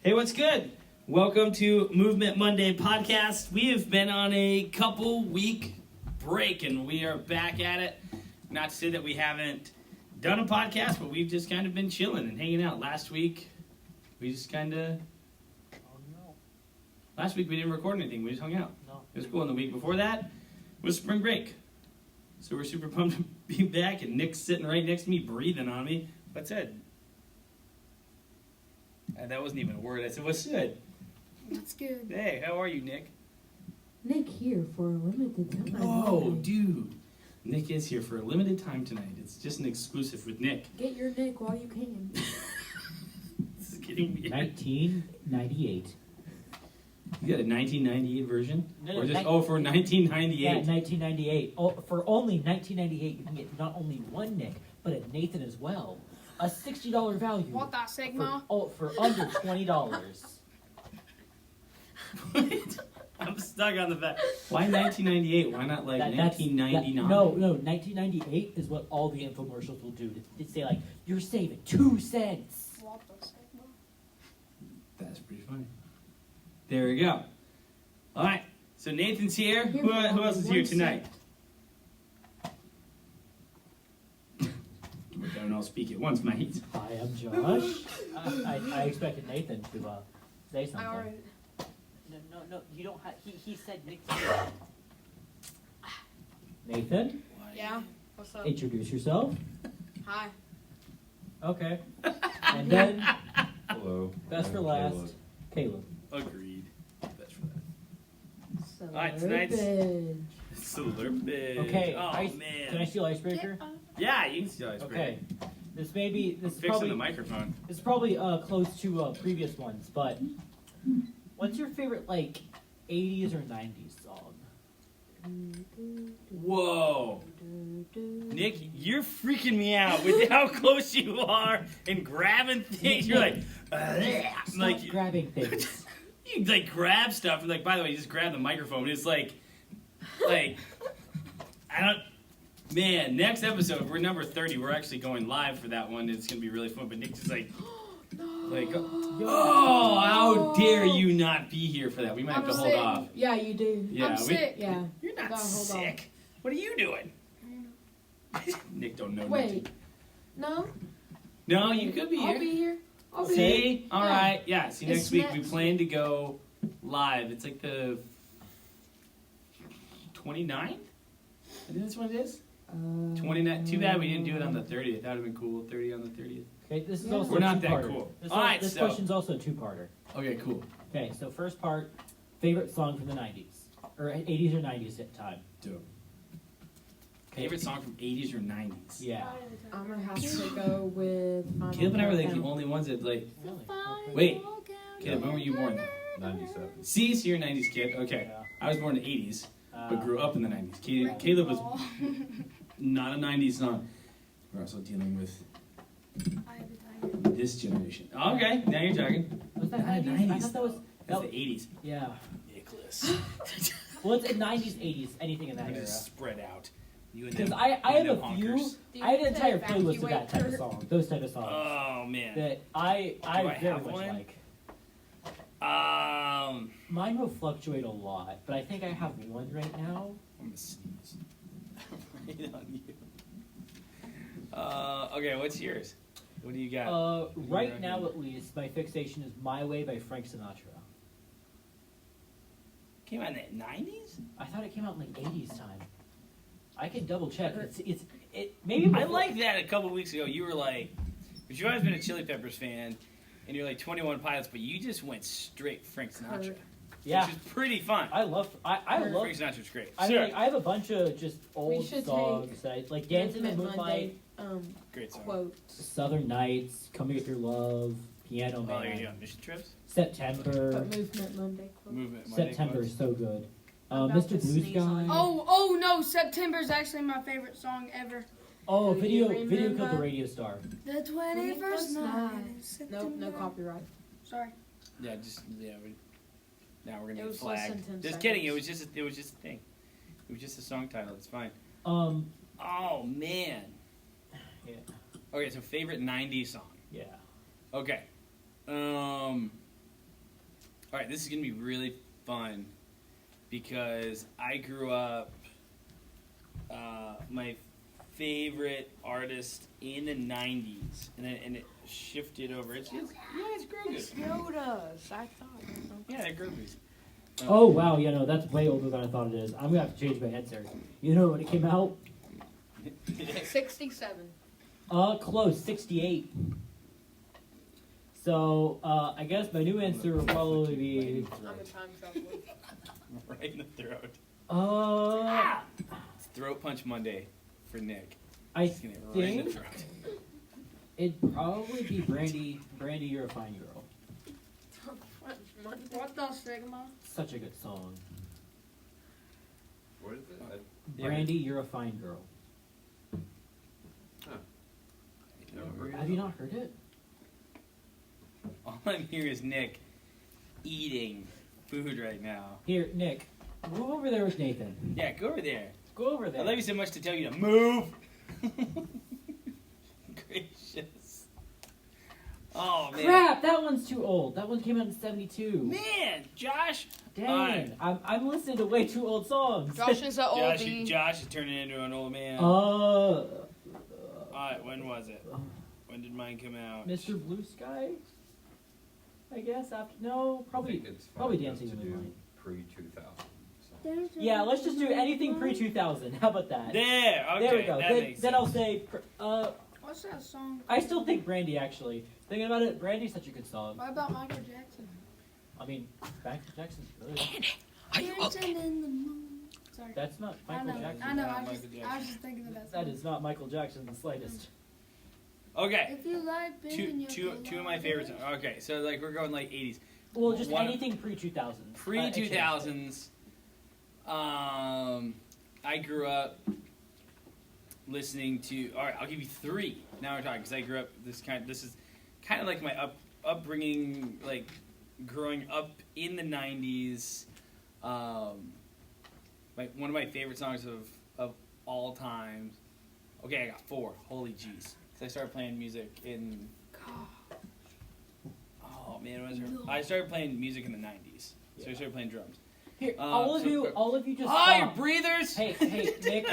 Hey, what's good? Welcome to Movement Monday podcast. We have been on a couple week break and we are back at it. Not to say that we haven't done a podcast, but we've just kind of been chilling and hanging out. Last week we just kind of... Last week we didn't record anything. We just hung out. No. It was cool. And the week before that was spring break. So we're super pumped to be back, and Nick's sitting right next to me, breathing on me. What's good? That wasn't even a word. I said, what's good? That's good. Hey, how are you, Nick? Nick here for a limited time. Whoa, dude. Nick is here for a limited time tonight. It's just an exclusive with Nick. Get your Nick while you can. This is getting weird. 1998. You got a 1998 version? No, Or just, ni- for 1998. Yeah, 1998. Oh, for only 1998, you can get not only one Nick, but a Nathan as well. A $60 value. What that Sigma? For under $20. I'm stuck on the fact. Why 1998? Why not like That's- 1999? No, 1998 is what all the infomercials will do. To say like, you're saving 2 cents. What the Sigma? That's pretty funny. There we go. All right. So Nathan's here. Who else is here tonight? We don't all speak at once, mate. Hi, I'm Josh. I expected Nathan to say I something. already. No, you don't have. He said Nick. Nathan, Yeah. What's up? introduce yourself. Hi. Okay. And then, Hello. best for I'm last, Caleb. Agreed. That's for that. All right, tonight's- Slurpage. Slurpage. Okay. Oh, Can man. I steal icebreaker? Yeah, you can still ice Okay. This I'm is fixing probably the microphone. close to previous ones, but what's your favorite like 80s or 90s song? Whoa. Nick, you're freaking me out with how close you are and grabbing things. You're like, Stop like grabbing things. you like grab stuff and like, by the way, you just grab the microphone. It's like, I don't. Man, next episode we're number 30. We're actually going live for that one. It's gonna be really fun. But Nick's just like, oh, how dare you not be here for that? We might have I'm to hold sick. off. Yeah, you do. Yeah, I'm sick. Yeah. You're not Gotta hold sick. What are you doing? Nick don't know. Wait. No? No, you could be I'll here. be here. I'll be here. See? All Yeah. right. Yeah. See, It's next week we next. plan to go live. It's like the 29th? I think that's what it is. 29. Too bad we didn't do it on the 30th. That would have been cool. 30 on the 30th. Okay, this is Yeah. also We're not a that two-parter. cool. This, All right, this so- question's also a two-parter. Okay, cool. Okay, so first part, favorite song from the 90s or 80s or 90s at time. Dope. Okay. Favorite song from 80s or 90s? Yeah. I'm gonna have to go with. Caleb and I were like the Final only ones that like. Really? Wait. Caleb, when were you born? 97. See, so you're a 90s kid. Okay. Yeah. I was born in the 80s, but Uh, grew up in the 90s. Caleb was not a 90s song. We're also dealing with this generation. Okay, now you're talking. Was that Not 90s? I 90s, thought that was. That's that- the 80s. yeah. Nicholas. Well, it's 90s, 80s, anything in that era. Just spread out. You and Because them. I you have and them a few. honkers. I had an entire playlist of that type of Evacuate song. Those type of songs Oh man. that I I very have much one? like. I'm Mine will fluctuate a lot, but I think I have one right now. gonna sneeze. Right on you. Okay, what's yours? What do you got? Right got now, here? at least, my fixation is "My Way" by Frank Sinatra. Came out in the 90s? I thought it came out in like 80s time. I can double check. It maybe. I before- like that a couple weeks ago. You were like, but you've always been a Chili Peppers fan, and you're like 21 Pilots, but you just went straight Frank Sinatra. Kurt. Yeah, Which is pretty fun. I love. I love. Frank Sinatra's great. I Sure. mean, I have a bunch of just old should songs that I, like "Dancing in the Movement Moonlight," Monday, Great song. quote. "Southern Nights," "Come Get Your Love," "Piano Oh, you're Man," doing mission trips? "September." But Movement Monday quote. Movement Monday September quotes. is so good. I'm about Mr. to Blue sneeze on Sky. it. Oh no! September's actually my favorite song ever. Oh, Do video you killed the remember? radio star. The 21st 21st night. night. in September. Nope, no copyright. Sorry. Yeah, now we're gonna It get was less than flagged. 10 Just kidding. It seconds. was just a thing. It was just a song title. It's fine. Um, Oh man. yeah, Okay, so favorite '90s song. yeah. Okay. All right, this is gonna be really fun because I grew up. My favorite artist in the '90s, and it shifted over. It's Grogu's. Yoda's. I thought. Yeah, they're Grogu's. Oh wow, yeah, no, that's way older than I thought it is. I'm gonna have to change my answer. You know when it came out? 67. Close, 68. So, I guess my new answer will probably be, I'm a time traveler. Right in the throat. It's Throat Punch Monday for Nick. I He's gonna get right in the think throat. it'd probably be Brandy. Brandy, You're a Fine Girl. What the Sigma? Such a good song. What is it? Yeah. Brandy, You're a Fine Girl. Never heard Have you not heard it? All I'm hearing is Nick eating food right now. Here, Nick, go over there with Nathan. Yeah, go over there. Go over I there. love you so much to tell you to move. Gracious. Oh man. Crap, that one's too old. That one came out in 72. Man, Josh. Dang, I'm listening to way too old songs. Josh is an oldie. Josh is turning into an old man. Alright, when was it? When did mine come out? Mr. Blue Sky? I guess after no, I probably think it's probably fine Dancing just in to the do Moonlight. pre-2000. So. Yeah, let's just do anything pre-2000. How about that? There, okay, There we go. that Then, makes then I'll sense. say, What's that song? I still think Brandy actually. Thinking about it, Brandy's such a good song. What about Michael Jackson? I mean, Michael Jackson's good. Dancing in the moon. Sorry. That's not I Michael know. Jackson. I know. Not I Michael was Jackson. just thinking of that song. That is not Michael Jackson in the slightest. Okay. If you like bending Two your of my favorites. Okay, so like we're going like 80s. Well, just One- anything pre-2000s. Pre-2000s. I grew up listening to. All right, I'll give you three. Now we're talking because I grew up. This is kind of like my upbringing, like growing up in the '90s. Like one of my favorite songs of all time. Okay, I got four. Holy jeez! Because I started playing music in. Oh man, when was it? I started playing music in the '90s. So I started playing drums. Here, all of you just Hi, stop. breathers. Hey, Nick,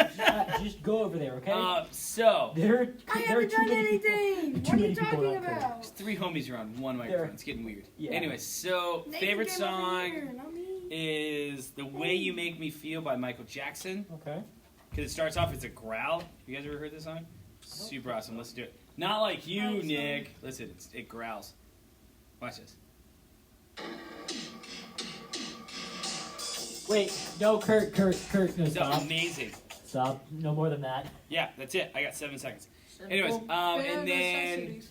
just go over there, okay? So there I are haven't too done many people. anything. too What are many you people talking out there. about? there's three homies around one microphone. It's getting weird. Yeah. Anyway, so Nathan favorite came over song here, not me. is "The Way You Make Me Feel" by Michael Jackson. Okay. Because it starts off as a growl. You guys ever heard this song? Super awesome. Let's do it. Not like you, Nice song. Nick. Listen, it growls. Watch this. Wait, no, Kurt, no, It's stop. amazing. Stop, no more than that. Yeah, that's it. I got 7 seconds. Anyways, and then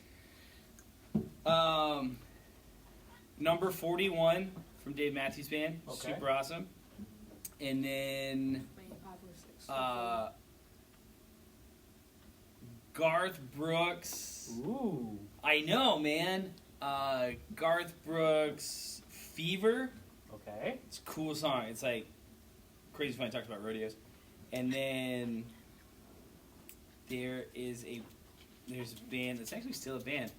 number 41 from Dave Matthews Band, Okay. super awesome. And then Garth Brooks. Ooh. I know, man. Garth Brooks, Fever. Okay. It's a cool song. It's like crazy fun. I talked about rodeos. And then there's a band that's actually still a band.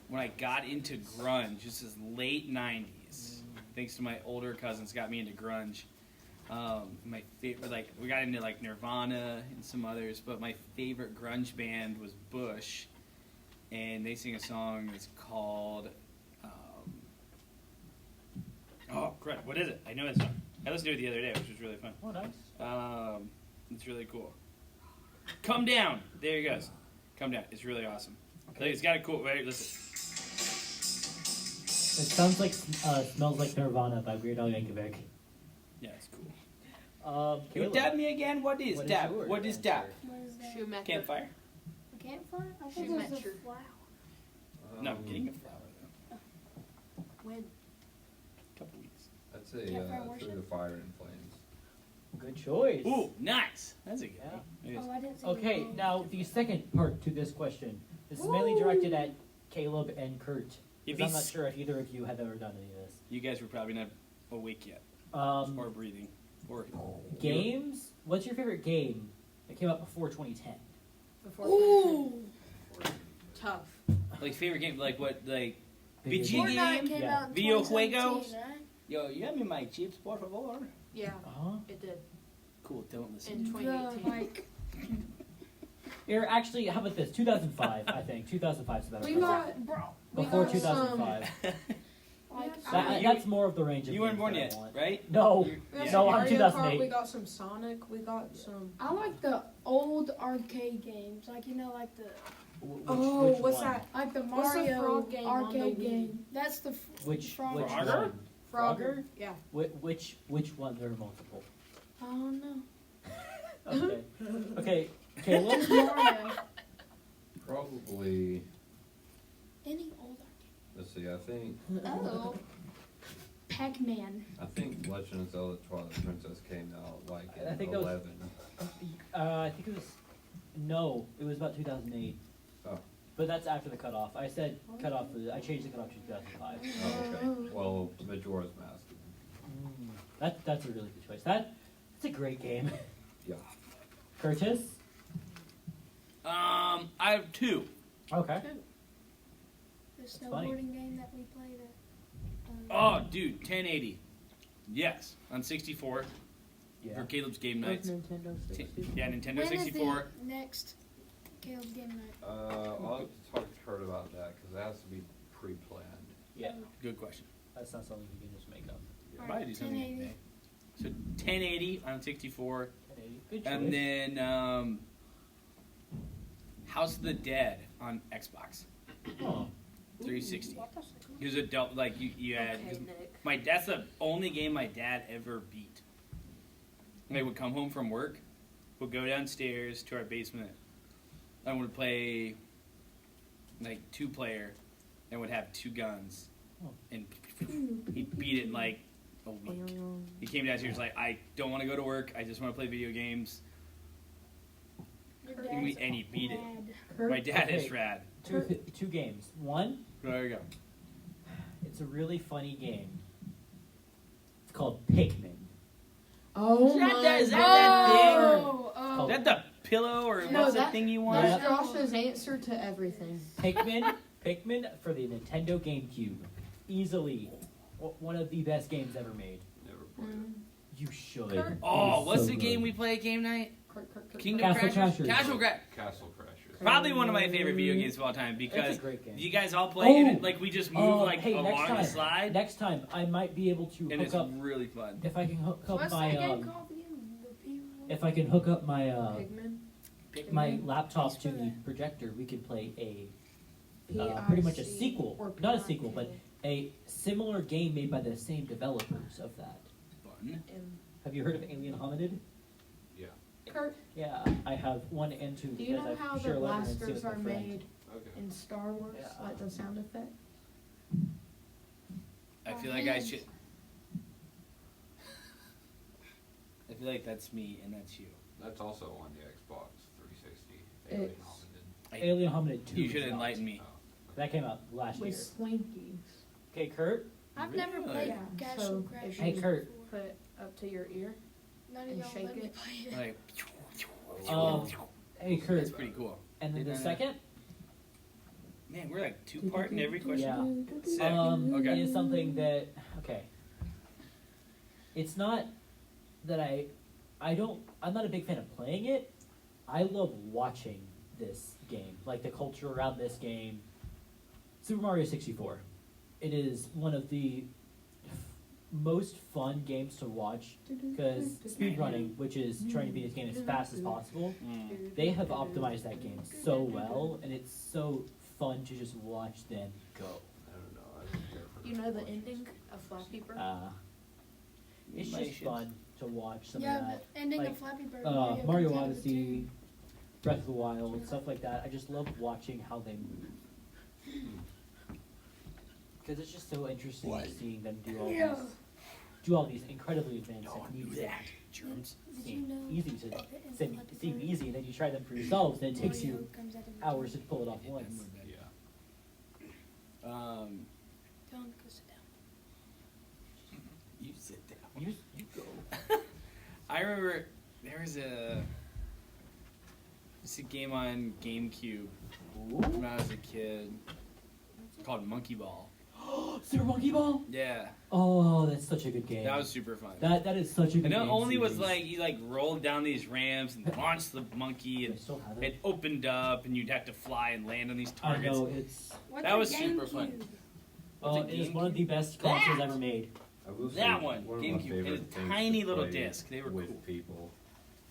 When I got into grunge, this is late '90s. Thanks to my older cousins, got me into grunge. My favorite, like we got into like Nirvana and some others, but my favorite grunge band was Bush, and they sing a song that's called. Oh crap! What is it? I know this song. I listened to it the other day, which was really fun. Oh, nice. It's really cool. Come Down. There he goes. Come Down. It's really awesome. Okay. It's got a cool. Wait, listen. It sounds like Smells Like Nirvana by Weird Al Yankovic. Yeah, it's cool. You Caleb, dab me again? What is what is dab? yours? What is dab? What is that? Shoemaker. Campfire? A campfire? I thought Shoe it was a matcher. flower. No, I'm getting a flower though. When? Couple weeks. I'd say Campfire Through worship? the Fire and Flames. Good choice. Ooh, nice. That's a good Yeah. one. It is. Oh, I didn't see Okay, the now the second part to this question. This is mainly directed at Caleb and Kurt. If 'Cause I'm not he's- sure if either of you have ever done any of this. You guys were probably not awake yet, or breathing, or Games? What's your favorite game that came out before 2010? Before Ooh! tough. like favorite game. Like what? Like bigger Video game. Fortnite came Yeah. out in Video 2017, juegos. right? Yo, you have me my chips, por favor. Yeah, Uh-huh. it did. Cool, don't listen. In The, 2018. like, Here, actually, how about this? 2005, I think. 2005 is better. We for us. got bro. Before got 2005. Like, That's more of the range of You weren't games born that I yet, want. right? No. You- We got yeah. some No, I'm Mario 2008. Kart, we got some Sonic, we got some. I like the old arcade games, like like the Which what's one? that? like the What's the Mario frog game on the arcade Wii? game. That's the Which frog. Frogger? one? Frogger? Yeah. Which one? There are multiple. I don't know. Okay. Okay, Caleb. Mario. Probably, Any old let's see, I think arcade. Pac-Man. Legend of Zelda Twilight Princess came out like in I think that was- 11. I think it was. No, it was about 2008. Oh. But that's after the cutoff. I said cutoff. I changed the cutoff to 2005. Oh, okay. Well, Majora's Mask. That's a really good choice. That's a great game. Yeah. Curtis. I have two. Okay. The funny. snowboarding game that we played at. Oh, dude, 1080. Yes, on 64 Yeah. for Caleb's game nights. Nintendo Yeah, Nintendo when 64. is the next Caleb's game night? I'll have to talk to Kurt about that because it has to be pre-planned. Yeah. Good question. That's not something you can just make up. Alright, Probably do something 1080. today. So 1080 on 64, Good choice. and then House of the Dead on Xbox Oh. 360. He was adult, like you had. Okay, Nick. That's the only game my dad ever beat. They would come home from work, would go downstairs to our basement, and would play like 2-player, and would have 2 guns, Oh. and he beat it in like a week. He came downstairs like, I don't want to go to work. I just want to play video games. Your And, dad's and he beat it. rad. My dad is Okay. rad. Two games. One, There you go. it's a really funny game. It's called Pikmin. Oh Is that my that- is that that thing? Oh, Oh. Is that the pillow or No, what's the that- thing you That's want? Josh's answer to everything. Pikmin for the Nintendo GameCube. Easily one of the best games ever made. Never played it. You should. Kurt. It Oh, is what's so the game good. we play at game night? Kurt. Kingdom Castle Crashers? Crashers. Castle Crash. Castle Crashers. Probably one of my favorite video games of all time It's because a great game. you guys all play and Oh. it, like we just move like hey, along the slide, Next time, I might be able to and hook it's up really fun. if I can hook up What's my that game called again? The P- if I can hook up my Pigman. my laptop Thanks to for the that. projector, we can play a PIC pretty much a sequel, or not a sequel, PIK. but a similar game made by the same developers of that. Fun. And Have you heard of Alien Hominid? Yeah. Kurt, Yeah, I have 1 and 2 do you know because how I the share 11 and 2 blasters with my are friend. made Okay. in Star Wars? Yeah. Like the sound effect? I feel like I should. I feel like that's me and that's you. That's also on the Xbox 360. It's- Alien Hominid. Alien Hominid 2. You should is out. enlighten me. Oh. That came out last year. With Swinkies. Okay, Kurt. I've never Really? played Yeah, Castle so Crashers. if Hey, Kurt. before. Put it up to your ear. None of and y'all shake let me it. play it. Like, Hey, Kurt. that's pretty cool. And then the Did I- second, Man, we're like 2-part in every question. yeah. Sick. It Okay. is something that it's not that I'm not a big fan of playing it. I love watching this game, like the culture around this game. Super Mario 64. It is one of the most fun games to watch because speedrunning, which is trying to beat this game as fast as possible, Mm. they have optimized that game so well, and it's so fun to just watch them go. I don't know. I don't care for You the know the questions. ending of Flappy Bird? It's Might just should. fun to watch some Yeah, of that. the ending like, of Flappy Bird. Mario contained the Odyssey, tune. Breath of the Wild, stuff like that. I just love watching how they move. Because it's just so interesting seeing them Yeah. do all these incredibly advanced techniques that Germs. Did you seem know easy to that in seem Flappy Bird, easy, and then you try them for yourselves, and it takes Mario you comes out of the hours to tube? pull it off once. Yeah. Tell him to go sit down. You sit down. You go. I remember there was it's a game on GameCube when I was a kid called Monkey Ball. Super Monkey Ball. Yeah, Oh, that's such a good game. that was super fun. that is such a good And game. it only was series. like you like rolled down these ramps and launched the monkey, I and still have it. it opened up, and you'd have to fly and land on these I targets. know it's. What's That a was super fun. GameCube? What's a It is GameCube? one of the best consoles That! ever made. I will say That one, of my GameCube, favorite and a things tiny to little play disc. They were with cool. people,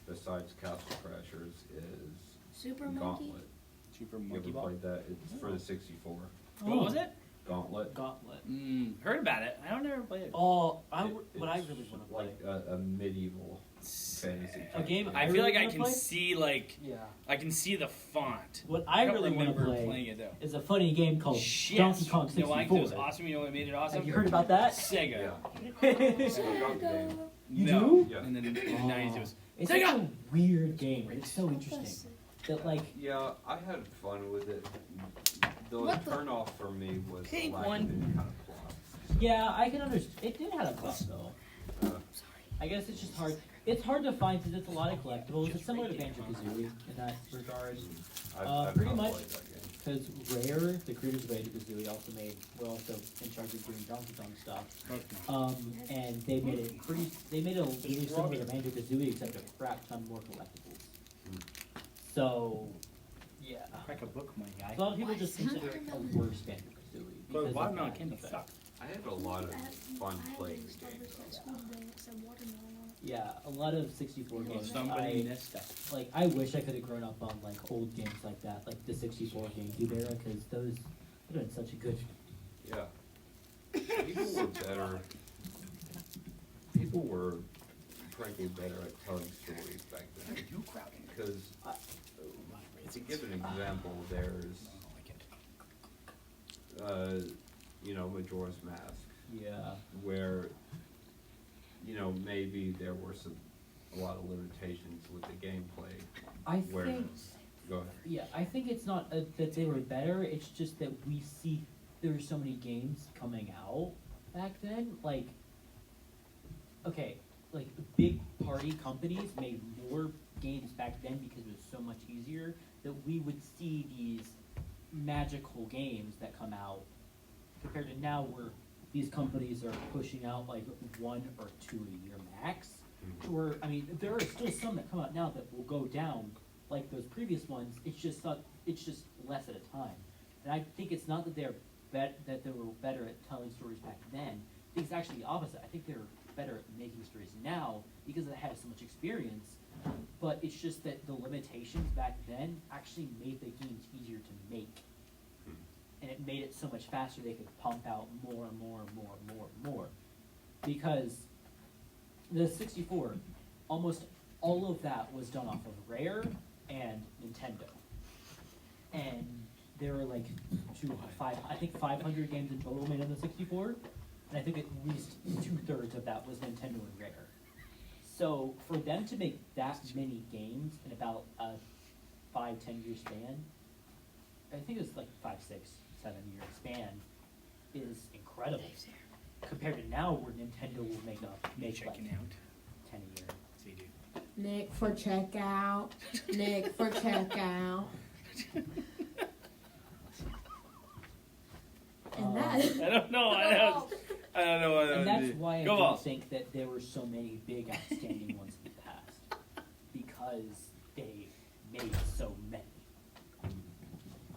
besides Castle Crashers, is Super Monkey? Gauntlet. Super You Monkey ever Ball. played that? It's for the 64. What was it? Gauntlet. Gauntlet. Heard about it. I don't ever play it. Oh, It- what I it's really want to play. like a medieval fantasy. A type game I I feel really like I wanna can play? see like Yeah. I can see the font. What I don't really want to remember play playing it though. is a funny game called Yes. Donkey Kong You know why? 'Cause 64. it was awesome. You know what made it awesome? Have you heard about that? Sega. Yeah. Sega got the game. You No. do? Yeah. And then in the 90s it was It's Sega! such a weird game. It's so interesting. That like Yeah, I had fun with it. The What the- turn off for me was the Pink lack one. of any kind of plot. yeah, I can understand. It did have a plot though. Uh, I guess it's just hard. It's hard to find because it's a lot of collectibles. It's similar to Banjo Kazooie in that regard. I've pretty not much- played that game. Because Rare, the creators of Banjo Kazooie, were also in charge of doing Donkey Kong stuff. And they made it pretty. They made it really similar to Banjo Kazooie, except a crap ton more collectibles. So, yeah. crack a book, my guy. A lot of people just consider it a worse Banjo Kazooie But because of watermelon that candy effect. sucks. I had a lot of fun playing the game. Yeah, a lot of 64 games. Somebody I, missed stuff. like, I wish I could have grown up on like old games like that, like the 64 GameCube era, because those would have been such a good. Yeah. People were better. People were frankly better at telling stories back then. You crowding. Because to give an example, there's Majora's Mask, Yeah. where maybe there were a lot of limitations with the gameplay. I Where- think. Go ahead. Yeah, I think it's not that they were better. It's just that we see there were so many games coming out back then. Like, okay, like big party companies made more games back then because it was so much easier that we would see these magical games that come out compared to now where these companies are pushing out like 1 or 2 a year max. Or I mean, there are still some that come out now that will go down like those previous ones. It's just less at a time. And I think it's not that that they were better at telling stories back then. I think it's actually the opposite. I think they're better at making stories now because they have so much experience. But it's just that the limitations back then actually made the games easier to make. And it made it so much faster they could pump out more and more and more and more and more. Because the 64, almost all of that was done off of Rare and Nintendo. And there were like 500 games in total made on the 64. And I think at least 2/3 of that was Nintendo and Rare. So for them to make that many games in about a 5-10 year span, I think it was like 5-6-7 year span, is incredible. Compared to now, where Nintendo will make like Checking out. 10 a year. So you do. Nick for checkout. Nick for checkout. And that. I don't know. I don't know what And that that's would be. why I Go don't on. think that there were so many big outstanding ones in the past, because they made so many.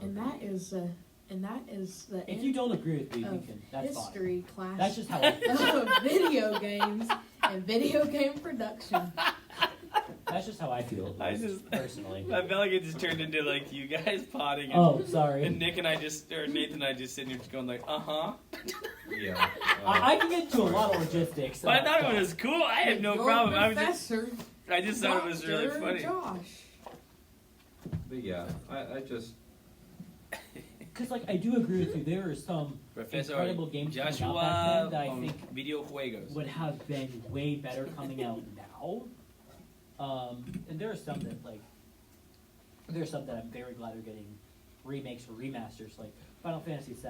And that is the If you don't agree with me, we of can. That's fine. history class That's just how I feel. of video games and video game production. That's just how I feel. I just- personally. I felt like it just turned into like you guys potting and, Oh, sorry. and Nick and I or Nathan and I just sitting here just going like, uh-huh. Yeah. I can get into a lot of logistics. But I about thought it stuff. was cool. I had no Your problem. I Professor, just thought it was really Dr. funny. Josh. But yeah, I just Because, like, I do agree with you. There are some Professor incredible games coming out back Joshua then that I from think Video Juegos. would have been way better coming out now. And there are some that, like, there's some that I'm very glad are getting remakes or remasters. Like, Final Fantasy VII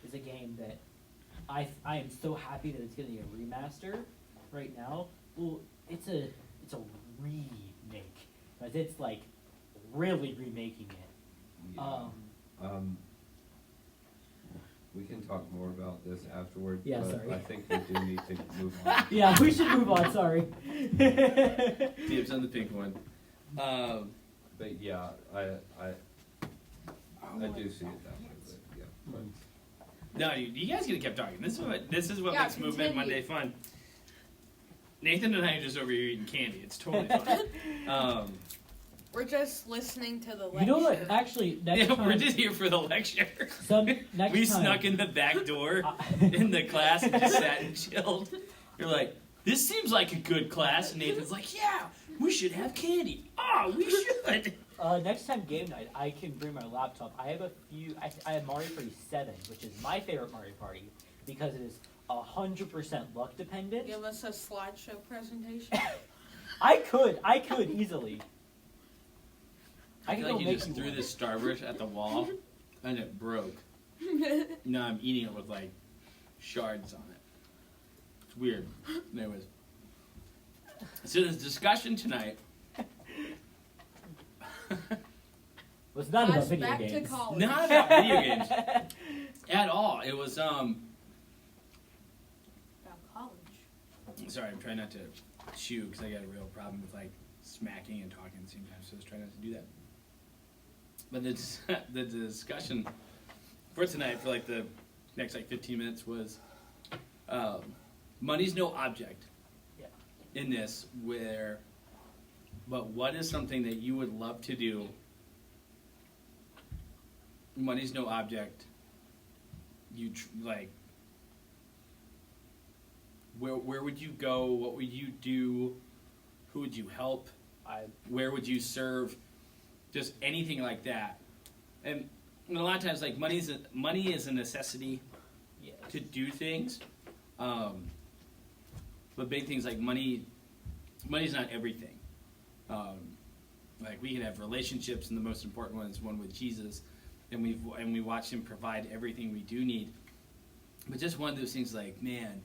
is a game that I am so happy that it's getting a remaster right now. Well, it's a remake, but it's, like, really remaking it. yeah. We can talk more about this afterward. Yeah, but sorry. I think we do need to move on. Yeah, we should move on. Sorry. Dibs on the pink one. But yeah, I do see it that way. But yeah. But No, you guys could have kept talking. This is what Yeah, makes Movement continue. Monday fun. Nathan and I are just over here eating candy. It's totally fun. We're just listening to the lecture. You know what? Actually, next Yeah, time. we're just here for the lecture. Next We time. snuck in the back door I- in the class and just sat and chilled. You're like, this seems like a good class. And Nathan's like, yeah, we should have candy. Oh, we should. Next time game night, I can bring my laptop. I have a few. I have Mario Party 7, which is my favorite Mario Party because it is 100% luck dependent. Give us a slideshow presentation. I could easily. I I can feel go like you make just you threw one. this Starburst at the wall and it broke. Now I'm eating it with like shards on it. It's weird. Anyways. So this discussion tonight. Was not about Guys, video back games. to college. Not about video games at all. It was About college. sorry, I'm trying not to chew because I got a real problem with like smacking and talking at the same time, so I was trying not to do that. But the discussion for tonight, for like the next like 15 minutes, was money's no object. Yeah. In this, but what is something that you would love to do? Money's no object. Where would you go? What would you do? Who would you help? Where would you serve? Just anything like that. And a lot of times, like money is a necessity Yes. to do things. But big things like money's not everything. Like we can have relationships, and the most important one is one with Jesus, and we watch Him provide everything we do need. But just one of those things, like, man,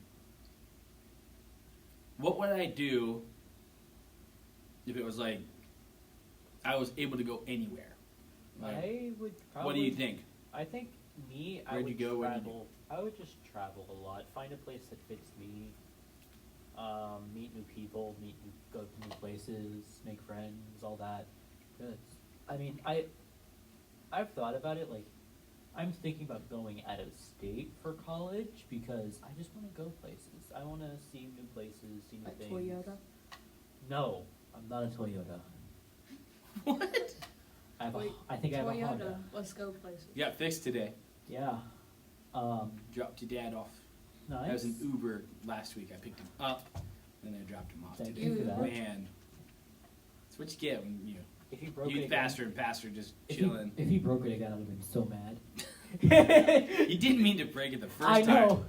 what would I do if it was like I was able to go anywhere? Like, I would probably. what do you think? I think me. I Where'd would you go? What'd you travel. I would just travel a lot. Find a place that fits me. Meet new people. Go to new places. Make friends. All that. Good. I mean, I've thought about it. Like, I'm thinking about going out of state for college because I just want to go places. I want to see new places, see new A things. Toyota. No, I'm not a Toyota. What? I think I have a Toyota. Honda. Let's go places. Yeah, fixed today. Yeah. Dropped your dad off. Nice. I was in Uber last week. I picked him up, and I dropped him off Thank today. you for that. Man, that's what you get when If he broke it you again, faster and faster, just chilling. If he broke it again, I would have been so mad. You didn't mean to break it the first I time. know.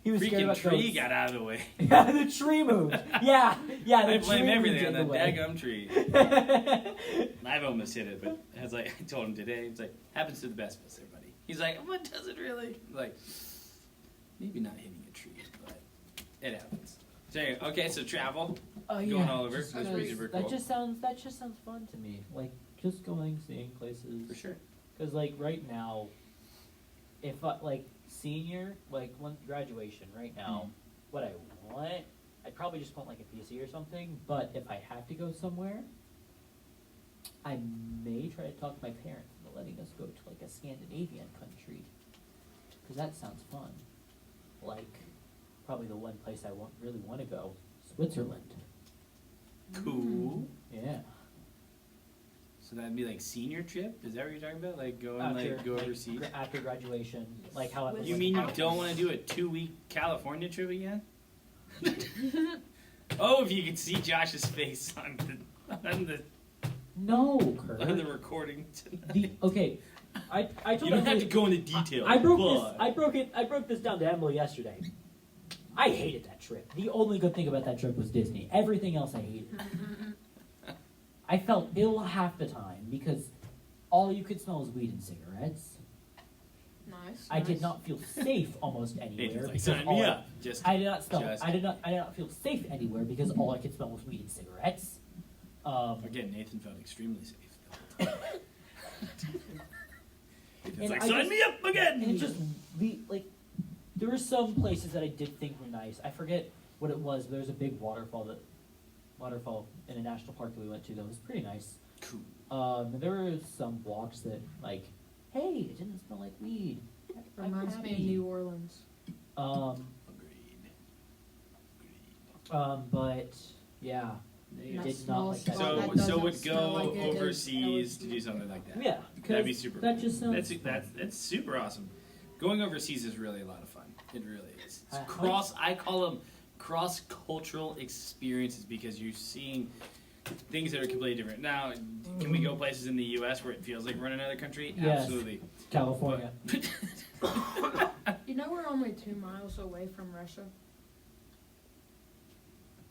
He was scared Freaking about tree ghosts. got out of the way. Yeah, the tree moved. Yeah, yeah. The I blame tree everything on moved the in daggum tree. I've almost hit it, but as I told him today, it's like happens to the best of us, everybody. He's like, what does it really? Like, maybe not hitting a tree, but it happens. So anyway, okay, so travel. Oh Going yeah. all over. just That's because- super cool. That just sounds fun to me. Like just going, seeing places. For sure. Because like right now, if I, like senior, like one graduation right now, what I want, I'd probably just want like a PC or something. But if I have to go somewhere, I may try to talk to my parents into letting us go to like a Scandinavian country. Because that sounds fun. Like probably the one place I really want to go, Switzerland. Cool. Yeah. So that'd be like senior trip? Is that what you're talking about? Like go and After, like go like, overseas? After graduation, like how it was. You mean you don't want to do a 2-week California trip again? Oh, if you could see Josh's face on the No, Kurt. on the recording tonight. Okay, I told You don't have Emily- to go into detail. I broke but this. I broke this down to Emily yesterday. I hated that trip. The only good thing about that trip was Disney. Everything else I hated. I felt ill half the time because all you could smell was weed and cigarettes. Nice. I did not feel safe almost anywhere. Nathan's like, because sign all me I- up. Just I did not smell. Just- I did not feel safe anywhere because all I could smell was weed and cigarettes. again, Nathan felt extremely safe. It's And like, I sign just- me up again! And it just there were some places that I did think were nice. I forget what it was, but there was a big waterfall in a national park that we went to that was pretty nice. Cool. And there were some walks that like, hey, it didn't smell like weed. I'm Reminds me of happy. New Orleans. Agreed. But yeah, There did you not small like that. spot. go. That So doesn't would smell go like it is overseas to LSD. do something like that. Yeah, That'd be 'cause super that cool. just sounds That's super awesome. Going overseas is really a lot of fun. It really is. It's How- I call them cross-cultural experiences because you're seeing things that are completely different. Now, can we go places in the U.S. where it feels like we're in another country? Yes. Absolutely. California. You know we're only 2 miles away from Russia.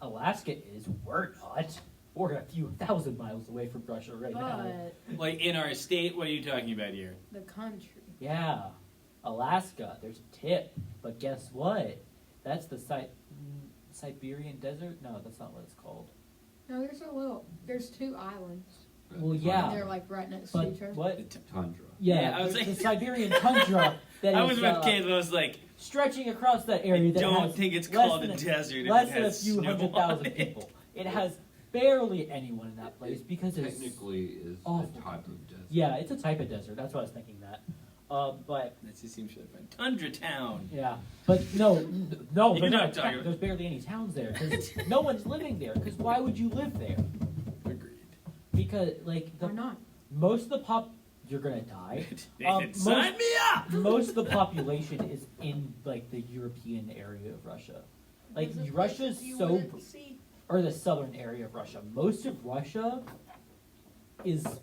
Alaska is. We're not. We're a few thousand miles away from Russia right now. But Like in our state, what are you talking about here? the country. Yeah, Alaska. There's a tip, but guess what? That's the Siberian desert. No, that's not what it's called. No, there's 2 islands. Well, And yeah, they're like right next but to each other. what? Tundra. Yeah, Yeah, I was there's like- the Siberian tundra that I is was with kids, but I was like, stretching across that area. I That don't has think it's less called than a desert. less if it than a has few snow 100,000 on it. people. It has barely anyone in that place because it's Technically is awful. a type of desert. yeah, it's a type of desert. That's why I was thinking that. But That just seems really fun. Tundra Town. yeah, but no, You there's, know not what I'm a talking town- about. there's barely any towns there because no one's living there. Because why would you live there? Agreed. Because like Why not? most of the you're gonna die. Nathan, sign me up! Most of the population is in like the European area of Russia. Like Russia's so, or the southern area of Russia. Most of Russia has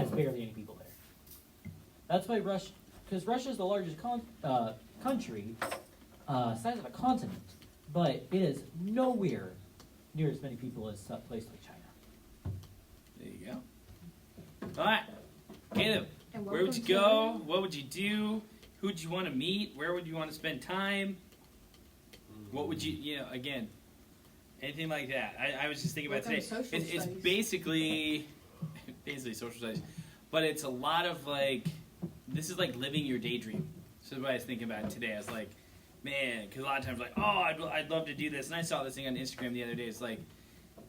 barely any people there. That's why because Russia is the largest country, size of a continent, but it is nowhere near as many people as a place like China. There you go. All right, Caleb, And where would you welcome go? What would you do? Who would you want to meet? Where would you want to spend time? What would you, again, anything like that. I was just thinking about What today. kind of social It's studies? basically social studies, but it's a lot of like, this is like living your daydream. So what I was thinking about today. I was like, man, because a lot of times like, oh, I'd love to do this. And I saw this thing on Instagram the other day. It's like,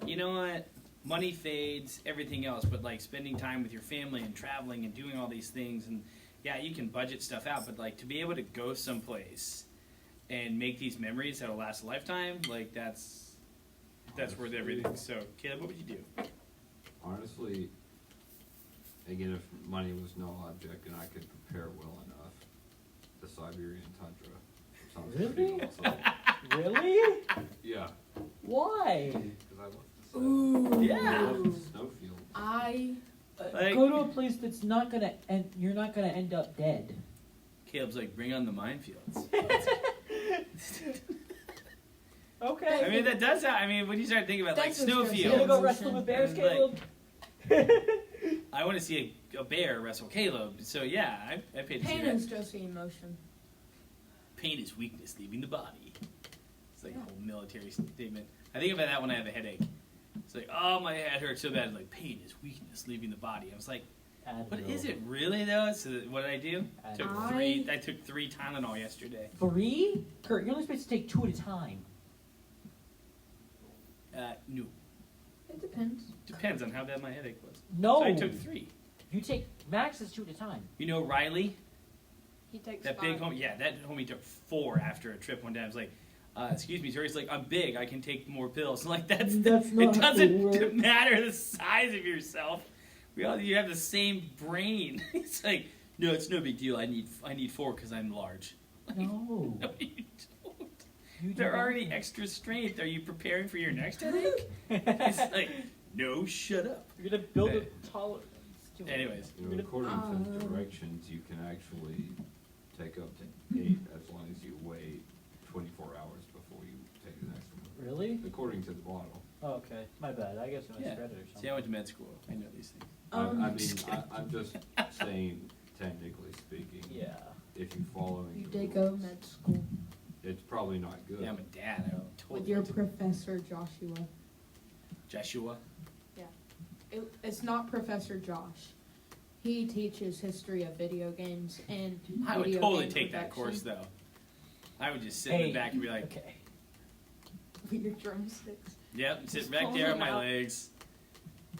you know what? Money fades, everything else, but like spending time with your family and traveling and doing all these things, and yeah, you can budget stuff out, but like to be able to go someplace and make these memories that'll last a lifetime, like that's worth everything. So, Caleb, what would you do? Honestly, again, if money was no object and I could prepare well enough, the Siberian tundra sounds Really? pretty awesome. Really? Yeah, Why? because I love the Ooh. Yeah. snowfield. I Like- Go to a place that's not gonna end. You're not gonna end up dead. Caleb's like, bring on the minefields. Okay. I mean, that does sound, I mean, when you start thinking about like That's just you Yeah. gonna snowfields, go wrestling with bears, Like- Caleb? I want to see a bear wrestle Caleb. So yeah, I paid to see pain that. is just the emotion. Pain is weakness leaving the body. It's like a whole military statement. I think about that when I have a headache. It's like, oh, my head hurts so bad. It's like, pain is weakness leaving the body. I was like, but is it really though? So what did I do? I Took three Tylenol yesterday. 3? Kurt, you're only supposed to take 2 at a time. No, It depends. depends on how bad my headache was. No. So I took 3. You take max is 2 at a time. You know Riley, He takes that 5. big homie. Yeah, that homie took 4 after a trip one day. I was like, excuse me, sir. He's like, I'm big. I can take more pills. I'm like, That's it not how it doesn't works. matter the size of yourself. You have the same brain. It's like, no, it's no big deal. I need 4 because I'm large. No. No, you don't. You They're don't. already extra strength. Are you preparing for your next headache? It's like, no, shut up. You're gonna build a tolerance. to it. Anyways, You know, according to the directions, you can actually take up to 8 as long as you wait 24 hours before you take the next one. Really? According to the bottle. Oh, okay. My bad. I guess I yeah. misread it or See, I something. went to med school. I know these things. I mean, just kidding. I'm just saying, technically speaking, Yeah. if you follow You the did go rules, med school it's probably not good. Yeah, I'm a dad. I don't totally. with your professor Joshua. Joshua. It's not Professor Josh. He teaches history of video games and I would video totally game take that production. course though. I would just sit in the back and be like, okay. With your drumsticks. yep, sit Just back pull there on them my out. legs,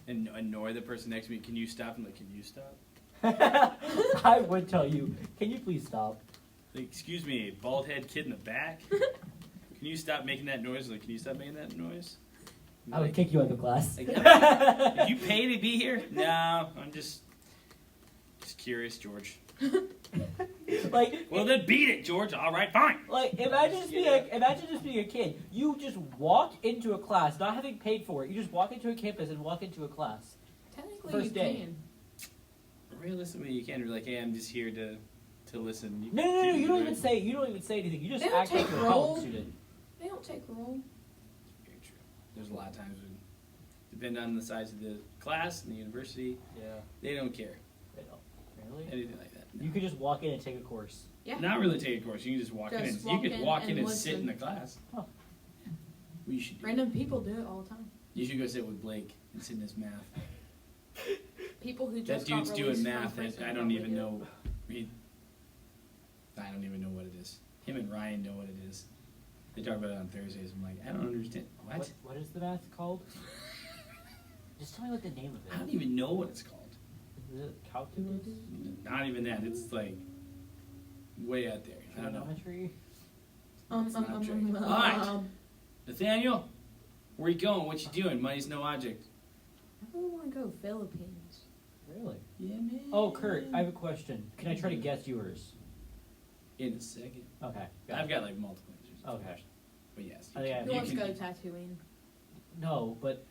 and annoy the person next to me. Can you stop? I'm like, can you stop? I would tell you, can you please stop? Like, excuse me, bald head kid in the back. Can you stop making that noise? Like, can you stop making that noise? I would kick you out of class. Like, did you pay to be here? No, I'm just curious, George. Like, Well, then beat it, George. All right, fine. like imagine just being a kid. You just walk into a class, not having paid for it. You just walk into a campus and walk into a class. Technically, First you day. can. Realistically, you can't be like, hey, I'm just here to listen. You No, can you do don't it. even say anything. You just They don't act like take you're a roll. college student. They don't take roll. Very true. There's a lot of times when, depending on the size of the class and the university, Yeah, they don't care. they don't. Really? Anything like that. You could just walk in and take a course. Yeah. Not really take a course. You can just walk in. Just And, walk you could in walk in and and sit in listen. the class. Oh. We should do Random people do it all the time. You should go sit with Blake and sit in his math. People who That just dude's got doing released math from that prison I don't probably even do it. know. I don't even know what it is. Him and Ryan know what it is. They talk about it on Thursdays. I'm like, I don't understand. What? What is the math called? Just tell me what the name of I don't it even know what it's called. is. Is it calculus? Not even that. It's like way out there. I don't know. Trigonometry? It's not true. Alright. Nathaniel, where you going? What you doing? Money's no object. I really want to go Philippines. Really? Yeah, man. Oh, Kurt, I have a question. Can I try to guess yours? In a second. Okay. I've got like multiple answers. Okay. But yes. I think I Who You wants to can- go Tatooine? No, but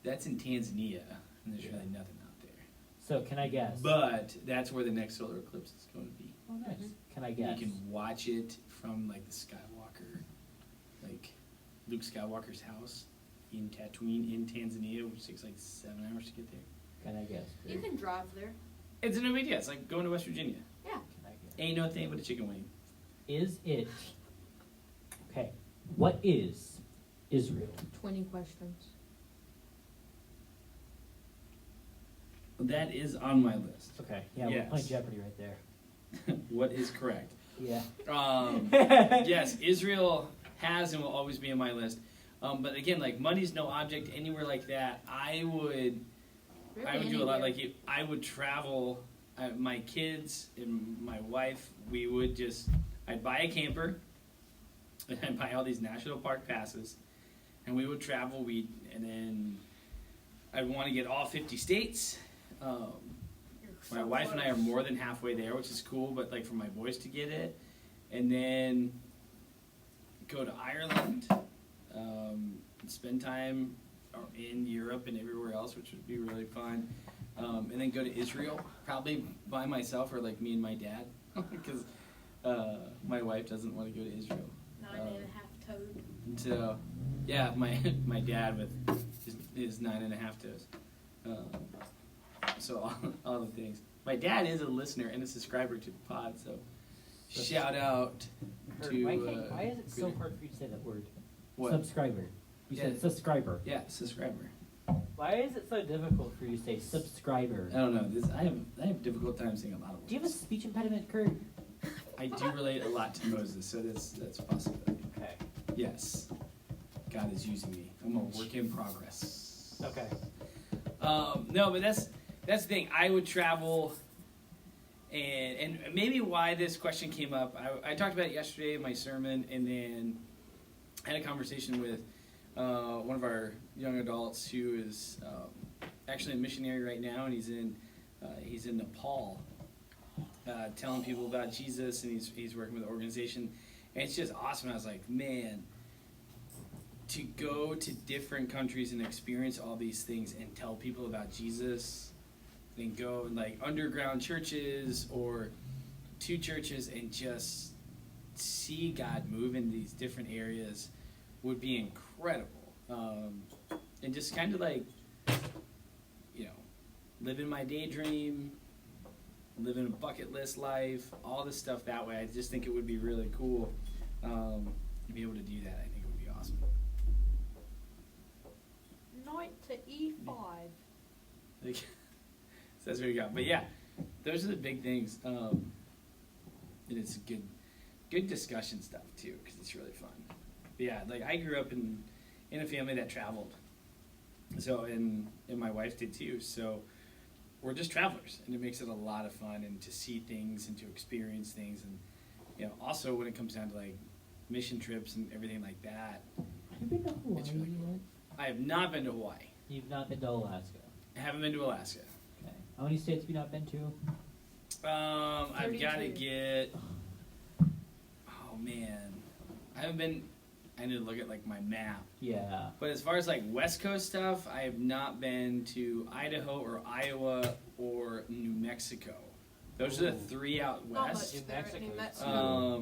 That's in Tanzania, and there's really nothing out there. so can I guess? But that's where the next solar eclipse is going to be. Oh, nice. Can I guess? You can watch it from like the Skywalker, like Luke Skywalker's house in Tatooine in Tanzania, which takes like 7 hours to get there. Can I guess? You can drive there. It's no big deal. It's like going to West Virginia. Yeah. Can I guess? Ain't no thing but a chicken wing. Is it? Okay. What is Israel? 20 questions. That is on my list. Okay. Yeah, Yes. we're playing Jeopardy right there. What is correct? Yeah. Yes, Israel has and will always be on my list. But again, like money's no object anywhere like that. I would do a lot. Like I would travel. My kids and my wife, I'd buy a camper, and I'd buy all these national park passes, and we would travel. And then I'd want to get all 50 states. My wife and I are more than halfway there, which is cool. But like for my boys to get it, and then go to Ireland, and spend time in Europe and everywhere else, which would be really fun. And then go to Israel, probably by myself or like me and my dad, because my wife doesn't want to go to Israel. 9.5 toed. So, yeah, my dad with his 9.5 toes. So all the things. My dad is a listener and a subscriber to the pod, so shout out Kurt, to. why is it so hard for you to say that word? What? Subscriber. You said Yeah. subscriber. Yeah, subscriber. Why is it so difficult for you to say subscriber? I don't know. I have difficult time saying a lot of words. Do you have a speech impediment, Kurt? I do relate a lot to Moses, so that's a possibility. Okay. Yes, God is using me. I'm a work in progress. Okay. No, but that's the thing. I would travel, and maybe why this question came up. I talked about it yesterday in my sermon, and then I had a conversation with one of our young adults who is actually a missionary right now, and he's in Nepal, telling people about Jesus, and he's working with an organization, and it's just awesome. I was like, man, to go to different countries and experience all these things and tell people about Jesus, and go in like underground churches or to churches and just see God move in these different areas would be incredible. And just kind of like, living my daydream, living a bucket list life, all this stuff that way. I just think it would be really cool to be able to do that. I think it would be awesome. Knight to E5. Like, that's what we got. But yeah, those are the big things. And it's good discussion stuff too, because it's really fun. But yeah, like I grew up in a family that traveled. So and my wife did too. So we're just travelers, and it makes it a lot of fun, and to see things and to experience things, and also when it comes down to like mission trips and everything like that. Have you been to Hawaii It's really cool. yet? I have not been to Hawaii. You've not been to Alaska. I haven't been to Alaska. Okay. How many states have you not been to? I've got to 32. get. Oh man, I haven't been. I need to look at like my map. Yeah. But as far as like West Coast stuff, I have not been to Idaho or Iowa or New Mexico. Those are the Ooh. 3 out Not much west. there at Mexico New is Mexico.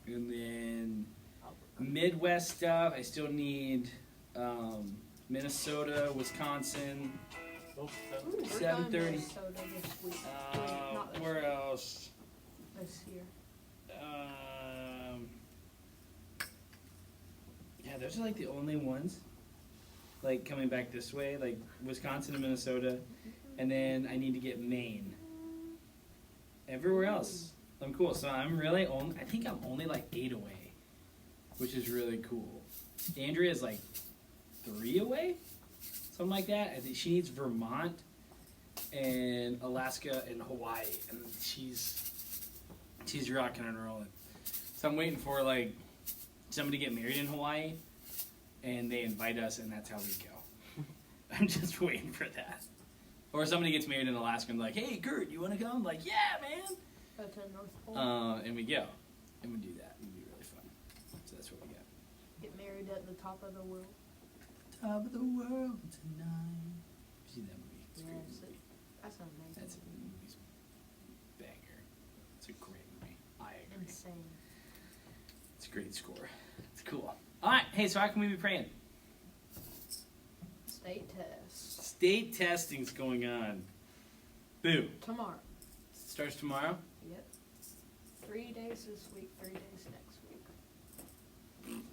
And then Midwest stuff, I still need Minnesota, Wisconsin. Ooh, we're 7:30. going to Minnesota this week. Not this Where week, else? this year. Yeah, those are like the only ones. Like coming back this way, like Wisconsin and Minnesota, and then I need to get Maine. Everywhere else, I'm cool. So I'm really only. I think I'm only like 8 away, which is really cool. Andrea's like 3 away, something like that. I think she needs Vermont and Alaska and Hawaii, and she's rocking and rolling. So I'm waiting for like somebody to get married in Hawaii, and they invite us, and that's how we go. I'm just waiting for that. Or somebody gets married in Alaska and like, hey, Gert, you want to come? I'm like, yeah, man. Go to North Pole. And we go, and we do that. It'd be really fun. So that's what we got. Get married at the top of the world. Top of the world tonight. You see that movie? It's a great Yes, movie. That's an amazing. That's a movie's banger. It's a great movie. I agree. Insane. It's a great score. It's cool. All right. Hey, so how can we be praying? State test. State testing's going on. Boo. Tomorrow. Starts tomorrow. Yep. 3 days this week, 3 days next week.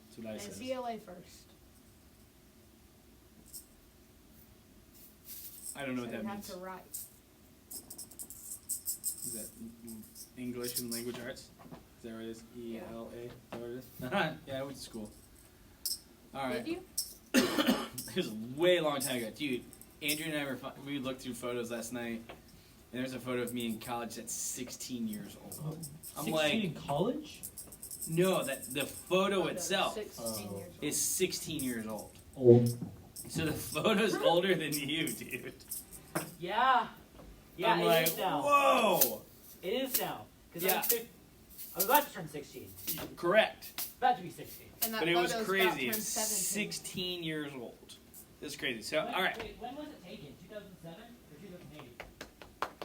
That's what I And said. CLA first. I don't know what So that you means. have to write. Is that English and language arts? Is that what it is? ELA? Is that what it is? Yeah, I went to school. All right. Did you? It was a way long time ago. Dude, Andrew and I we looked through photos last night, and there's a photo of me in college that's 16 years old. I'm 16 like, in college? no, that the photo itself 16 Oh. years old. is 16 years old. Old. So the photo's older than you, dude. Yeah. Yeah, I'm it like, is now. whoa. It is now. Because Yeah. I'm about to turn 16. Correct. About to be 16. And that But it was photo's crazy. about It turned was 17. 16 years old. That's crazy. So, all right. Wait, when was it taken? 2007 or 2008?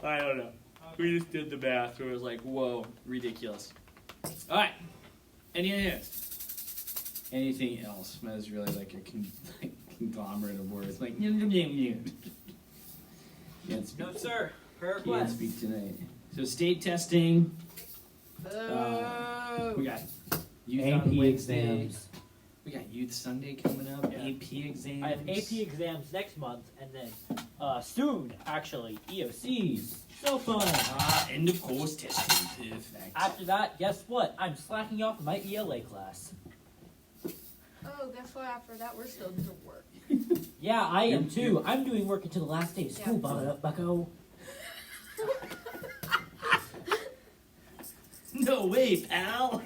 I don't know. We just did the math where it was like, whoa, ridiculous. All right. Anything else? That is really like a conglomerate of words. Like, can't speak. No, sir. Prayer Can't request. speak tonight. So state testing. Boo. We got youth AP on Wednesday. exams. We got Youth Sunday coming up. Yeah. AP exams. I have AP exams next month, and then soon, actually, EOCs. So fun. End of course testing. Perfect. After that, guess what? I'm slacking off my ELA class. Oh, guess what? After that, we're still doing work. Yeah, I am You- too. I'm doing work until the last day of school, Yeah. bucko. No way, pal.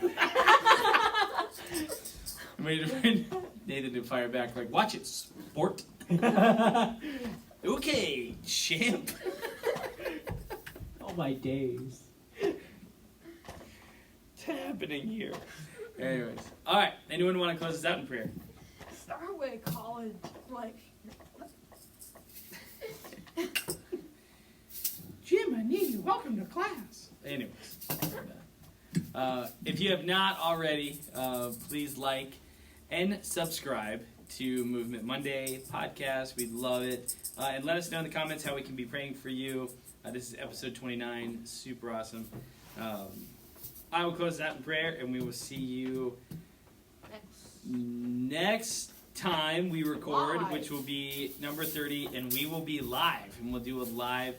Wait for Nathan to fire back like, watch it, sport. Okay, champ. Oh my days. What's happening here? Anyways, all right. Anyone want to close us out in prayer? Start with college. Like, Jim, I need you. Welcome to class. Anyways, if you have not already, please like and subscribe to Movement Monday podcast. We'd love it. And let us know in the comments how we can be praying for you. This is episode 29. Super awesome. I will close that in prayer, and we will see you next. next time we record, Live. which will be number 30, and we will be live, and we'll do a live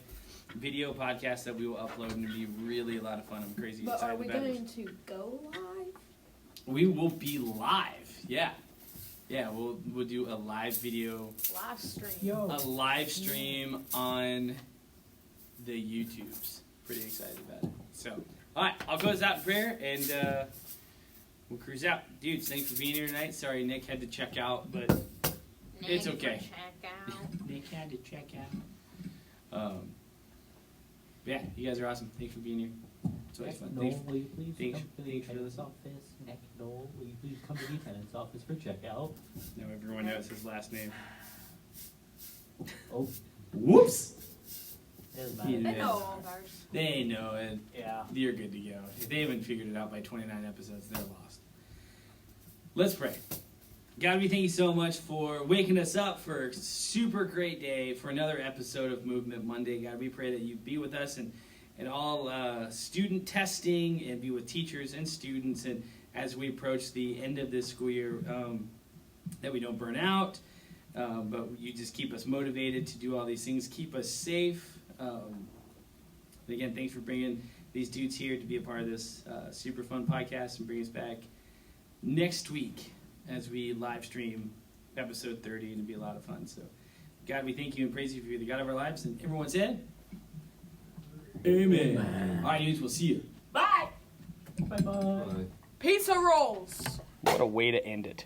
video podcast that we will upload, and it'll be really a lot of fun. I'm crazy But excited are we about it. going to go live? We will be live. Yeah. Yeah, we'll do a live video, Live stream. a live stream on the YouTubes. Pretty excited about it. So, all right, I'll close out in prayer, and we'll cruise out. Dudes, thanks for being here tonight. Sorry Nick had to check out, but it's okay. Nick had to check out. Yeah, you guys are awesome. Thanks for being here. It's always fun. Noel, will you please thanks- come to the thanks for tenant's listening. office? Nick, Noel, will you please come to the tenant's office for checkout? Now everyone knows his last name. Oh, Whoops! it doesn't He matter. They did. know all of ours. They know it. Yeah. You're good to go. If they haven't figured it out by 29 episodes, they're lost. Let's pray. God, we thank you so much for waking us up for a super great day, for another episode of Movement Monday. God, we pray that you be with us and all student testing, and be with teachers and students, and as we approach the end of this school year, that we don't burn out, but you just keep us motivated to do all these things, keep us safe. And again, thanks for bringing these dudes here to be a part of this super fun podcast, and bring us back next week as we live stream episode 30, and it'll be a lot of fun. So, God, we thank you and praise you for you're the God of our lives. And everyone said, Amen. All right, dudes, we'll see you. Bye. Bye-bye. Bye. Pizza rolls. What a way to end it.